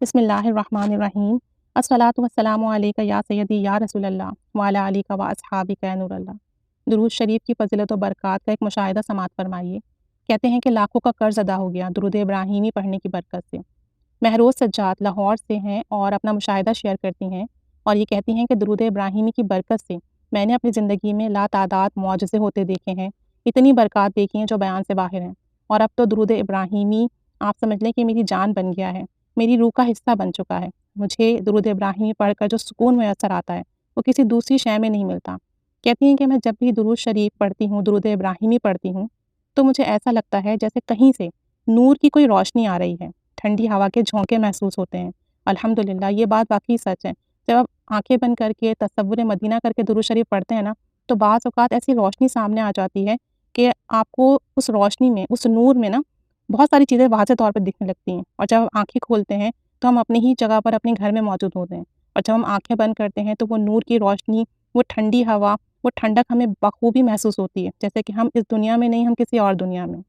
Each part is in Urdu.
بسم اللہ الرحمن الرحیم الصلاۃ والسلام علیک یا سیدی یا رسول اللہ وعلی آلک و اصحابک یا نور اللہ۔ درود شریف کی فضیلت و برکات کا ایک مشاہدہ سماعت فرمائیے۔ کہتے ہیں کہ لاکھوں کا قرض ادا ہو گیا درود ابراہیمی پڑھنے کی برکت سے۔ مہروز سجاد لاہور سے ہیں اور اپنا مشاہدہ شیئر کرتی ہیں اور یہ کہتی ہیں کہ درود ابراہیمی کی برکت سے میں نے اپنی زندگی میں لاتعداد معجزے ہوتے دیکھے ہیں، اتنی برکات دیکھی ہیں جو بیان سے باہر ہیں، اور اب تو درود ابراہیمی آپ سمجھ لیں کہ میری جان بن گیا ہے، میری روح کا حصہ بن چکا ہے۔ مجھے درود ابراہیمی پڑھ کر جو سکون میسر آتا ہے وہ کسی دوسری شے میں نہیں ملتا۔ کہتی ہیں کہ میں جب بھی درود شریف پڑھتی ہوں، درود ابراہیمی پڑھتی ہوں، تو مجھے ایسا لگتا ہے جیسے کہیں سے نور کی کوئی روشنی آ رہی ہے، ٹھنڈی ہوا کے جھونکے محسوس ہوتے ہیں۔ الحمدللہ یہ بات واقعی سچ ہے۔ جب آپ آنکھیں بند کر کے تصور مدینہ کر کے درود شریف پڑھتے ہیں نا، تو بعض اوقات ایسی روشنی سامنے آ جاتی ہے کہ آپ کو اس روشنی میں، اس نور میں نا بہت ساری چیزیں واضح طور پہ دکھنے لگتی ہیں، اور جب آنکھیں کھولتے ہیں تو ہم اپنی ہی جگہ پر اپنے گھر میں موجود ہوتے ہیں، اور جب ہم آنکھیں بند کرتے ہیں تو وہ نور کی روشنی، وہ ٹھنڈی ہوا، وہ ٹھنڈک ہمیں بخوبی محسوس ہوتی ہے، جیسے کہ ہم اس دنیا میں نہیں، ہم کسی اور دنیا میں۔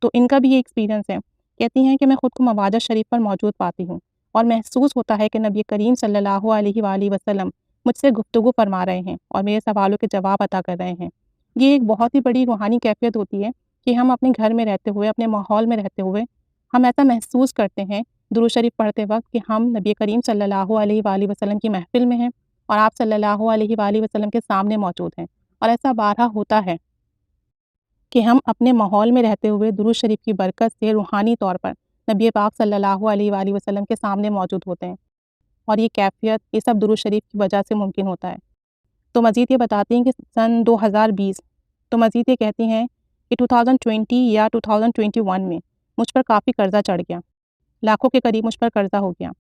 تو ان کا بھی یہ ایکسپیرینس ہے۔ کہتی ہیں کہ میں خود کو مواجہ شریف پر موجود پاتی ہوں اور محسوس ہوتا ہے کہ نبی کریم صلی اللہ علیہ وآلہ وسلم مجھ سے گفتگو فرما رہے ہیں اور میرے سوالوں کے جواب عطا کر رہے ہیں۔ یہ ایک بہت ہی بڑی روحانی کیفیت ہوتی ہے کہ ہم اپنے گھر میں رہتے ہوئے، اپنے ماحول میں رہتے ہوئے ہم ایسا محسوس کرتے ہیں درود شریف پڑھتے وقت کہ ہم نبی کریم صلی اللہ علیہ وآلہ وسلم کی محفل میں ہیں اور آپ صلی اللہ علیہ وآلہ وسلم کے سامنے موجود ہیں۔ اور ایسا بارہا ہوتا ہے کہ ہم اپنے ماحول میں رہتے ہوئے درود شریف کی برکت سے روحانی طور پر نبی پاک صلی اللہ علیہ وآلہ وسلم کے سامنے موجود ہوتے ہیں، اور یہ کیفیت یہ سب درود شریف کی وجہ سے ممکن ہوتا ہے۔ تو مزید یہ بتاتی ہیں کہ سن 2020 تو مزید یہ کہتی ہیں کہ 2020 یا 2021 میں مجھ پر کافی قرضہ چڑھ گیا، لاکھوں کے قریب مجھ پر قرضہ ہو گیا،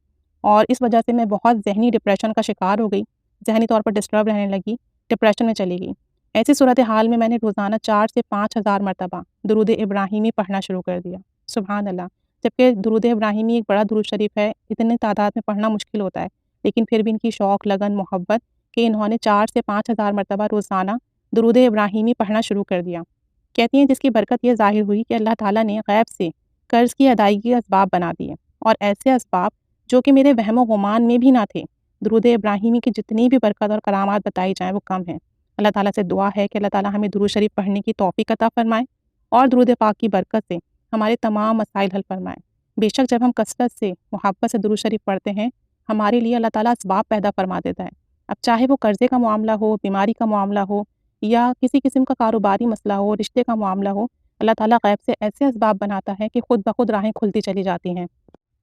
اور اس وجہ سے میں بہت ذہنی ڈپریشن کا شکار ہو گئی، ذہنی طور پر ڈسٹرب رہنے لگی، ڈپریشن میں چلی گئی۔ ایسی صورتحال میں نے روزانہ 4 سے 5 ہزار مرتبہ درود ابراہیمی پڑھنا شروع کر دیا۔ سبحان اللہ! جبکہ درود ابراہیمی ایک بڑا درود شریف ہے، اتنے تعداد میں پڑھنا مشکل ہوتا ہے، لیکن پھر بھی ان کی شوق، لگن، محبت کہ انہوں نے 4 سے 5 ہزار مرتبہ روزانہ درود ابراہیمی پڑھنا شروع کر دیا۔ کہتی ہیں جس کی برکت یہ ظاہر ہوئی کہ اللہ تعالیٰ نے غیب سے قرض کی ادائیگی کے اسباب بنا دیے، اور ایسے اسباب جو کہ میرے وہم و گمان میں بھی نہ تھے۔ درود ابراہیمی کی جتنی بھی برکت اور کرامات بتائی جائیں وہ کم ہیں۔ اللہ تعالیٰ سے دعا ہے کہ اللہ تعالیٰ ہمیں درود شریف پڑھنے کی توفیق عطا فرمائے اور درود پاک کی برکت سے ہمارے تمام مسائل حل فرمائے۔ بے شک جب ہم کثرت سے، محبت سے درود شریف پڑھتے ہیں، ہمارے لیے اللہ تعالیٰ اسباب پیدا فرما دیتا ہے۔ اب چاہے وہ قرضے کا معاملہ ہو، بیماری کا معاملہ ہو، یا کسی قسم کا کاروباری مسئلہ ہو، رشتے کا معاملہ ہو، اللہ تعالیٰ غیب سے ایسے اسباب بناتا ہے کہ خود بخود راہیں کھلتی چلی جاتی ہیں۔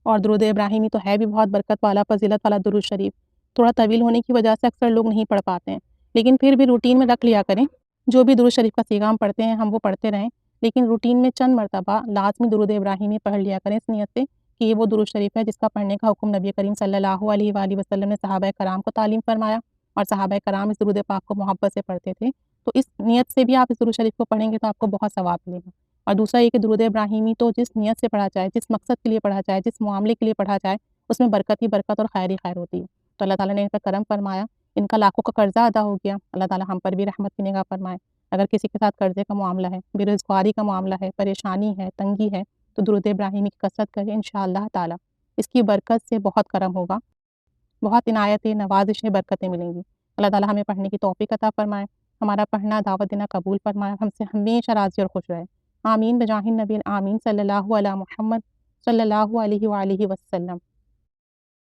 اور درود ابراہیمی تو ہے بھی بہت برکت والا، فضیلت والا درود شریف۔ تھوڑا طویل ہونے کی وجہ سے اکثر لوگ نہیں پڑھ پاتے ہیں، لیکن پھر بھی روٹین میں رکھ لیا کریں۔ جو بھی درود شریف کا صیغہ ہم پڑھتے ہیں ہم وہ پڑھتے رہیں، لیکن روٹین میں چند مرتبہ لازمی درود ابراہیمی پڑھ لیا کریں، اس نیت سے کہ یہ وہ درود شریف ہے جس کا پڑھنے کا حکم نبی کریم صلی اللہ علیہ وآلہ وسلم نے صحابہ کرام کو تعلیم فرمایا، اور صحابہ کرام اس درود پاک کو محبت سے پڑھتے تھے۔ تو اس نیت سے بھی آپ اس درود شریف کو پڑھیں گے تو آپ کو بہت ثواب ملے گا۔ اور دوسرا یہ کہ درود ابراہیمی تو جس نیت سے پڑھا جائے، جس مقصد کے لیے پڑھا جائے، جس معاملے کے لیے پڑھا جائے، اس میں برکت ہی برکت اور خیر ہی خیر ہوتی ہے۔ تو اللہ تعالیٰ نے ان پر کرم فرمایا، ان کا لاکھوں کا قرضہ ادا ہو گیا۔ اللہ تعالیٰ ہم پر بھی رحمت کی نگاہ فرمائے۔ اگر کسی کے ساتھ قرضے کا معاملہ ہے، بے روزگاری کا معاملہ ہے، پریشانی ہے، تنگی ہے، تو درود ابراہیمی کی کثرت کریں، انشاءاللہ تعالیٰ اس کی برکت سے بہت کرم ہوگا، بہت عنایتیں، نوازشیں، برکتیں ملیں گی۔ اللہ تعالیٰ ہمیں پڑھنے کی توفیق عطا فرمائے، ہمارا پڑھنا، دعوت دینا قبول فرمائے، ہم سے ہمیشہ راضی اور خوش رہے۔ آمین بجاہ النبی آمین، صلی اللہ علی محمد صلی اللہ علیہ وآلہ وسلم۔